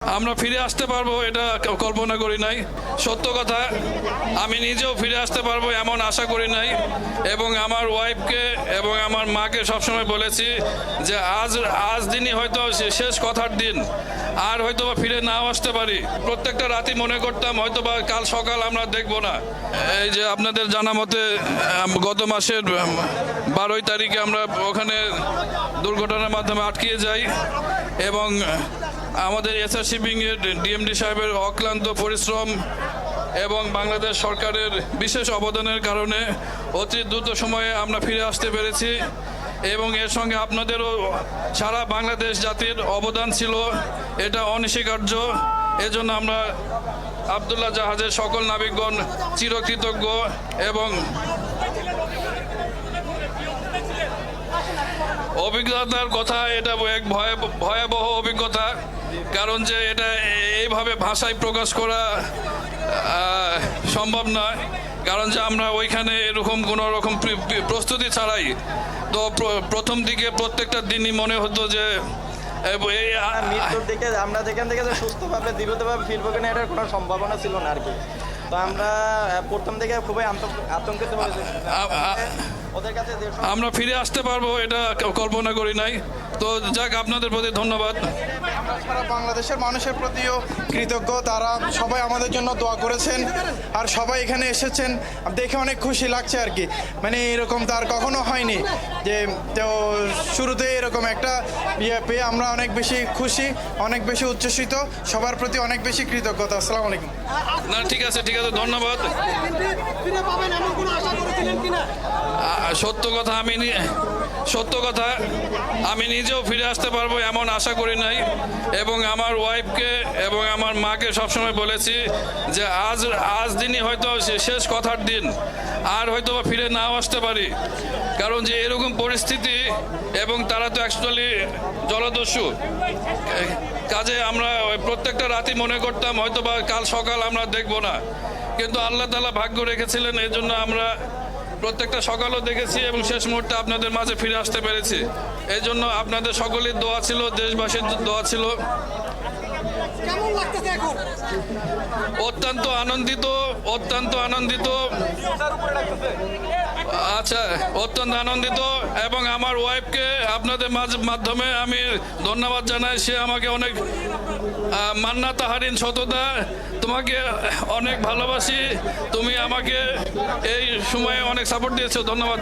আমরা ফিরে আসতে পারবো এটা কল্পনা করি নাই। সত্য কথা, আমি নিজেও ফিরে আসতে পারবো এমন আশা করি নাই। এবং আমার ওয়াইফকে এবং আমার মাকে সবসময় বলেছি যে আজ দিনই হয়তো শেষ কথার দিন, আর হয়তো বা ফিরে নাও আসতে পারি। প্রত্যেকটা রাতই মনে করতাম হয়তো বা কাল সকাল আমরা দেখব না। এই যে আপনাদের জানা মতে গত মাসের 12 তারিখে আমরা ওখানে দুর্ঘটনার মাধ্যমে আটকিয়ে যাই এবং আমাদের এসআর শিপিং এর ডিএমডি সাহেবের অক্লান্ত পরিশ্রম এবং বাংলাদেশ সরকারের বিশেষ অবদানের কারণে অতি দ্রুত সময়ে আমরা ফিরে আসতে পেরেছি। এবং এর সঙ্গে আপনাদেরও সারা বাংলাদেশ জাতির অবদান ছিল, এটা অনস্বীকার্য। এজন্য আমরা আবদুল্লাহ জাহাজের সকল নাবিকগণ চিরকৃতজ্ঞ। এবং অভিজ্ঞতার কথা, এটা এক ভয়াবহ অভিজ্ঞতা, কারণ যে এটা এইভাবে ভাষায় প্রকাশ করা সম্ভব নয়। কারণ যে আমরা ওইখানে এরকম কোনো রকম প্রস্তুতি ছাড়াই, তো প্রথম দিকে প্রত্যেকটা দিনই মনে হতো যে মৃত্যুর দিকে আমরা যেখান থেকে যে সুস্থভাবে দৃঢ়ভাবে ফিরবো কিনা এটার কোনো সম্ভাবনা ছিল না আর কি। তো আমরা প্রথম থেকে খুবই আতঙ্কিত হয়েছি ওদের কাছে। আমরা ফিরে আসতে পারবো এটা কল্পনা করি নাই। তো যাক, আপনাদের প্রতি ধন্যবাদ। আমরা সারা বাংলাদেশের মানুষের প্রতিও কৃতজ্ঞ, তারা সবাই আমাদের জন্য দোয়া করেছেন আর সবাই এখানে এসেছেন দেখে অনেক খুশি লাগছে আর কি। মানে এরকম তো আর কখনো হয়নি যে, তো শুরুতে এরকম একটা ইয়ে পেয়ে আমরা অনেক বেশি খুশি, অনেক বেশি উচ্ছ্বসিত, সবার প্রতি অনেক বেশি কৃতজ্ঞতা। আসসালামু আলাইকুম। না, ঠিক আছে, ধন্যবাদ। সত্য কথা, আমি নিজেও ফিরে আসতে পারবো এমন আশা করি নাই। এবং আমার ওয়াইফকে এবং আমার মাকে সবসময় বলেছি যে আজ দিনই হয়তো শেষ কথার দিন, আর হয়তো বা ফিরে নাও আসতে পারি। কারণ যে এরকম পরিস্থিতি, এবং তারা তো অ্যাকচুয়ালি জলদস্যু, কাজে আমরা প্রত্যেকটা রাতই মনে করতাম হয়তো বা কাল সকাল আমরা দেখব না। কিন্তু আল্লাহ তাআলা ভাগ্য রেখেছিলেন, এই জন্য আমরা প্রত্যেকটা সকালও দেখেছি এবং শেষ মুহূর্তে আপনাদের মাঝে ফিরে আসতে পেরেছি। এই জন্য আপনাদের সকলের দোয়া ছিল, দেশবাসীর দোয়া ছিল। অত্যন্ত আনন্দিত। আচ্ছা, অত্যন্ত আনন্দিত। এবং আমার ওয়াইফকে আপনাদের মাধ্যমে আমি ধন্যবাদ জানাই। সে আমাকে অনেক মান্না তাহারিন সততা, তোমাকে অনেক ভালোবাসি, তুমি আমাকে এই সময়ে অনেক সাপোর্ট দিয়েছো, ধন্যবাদ।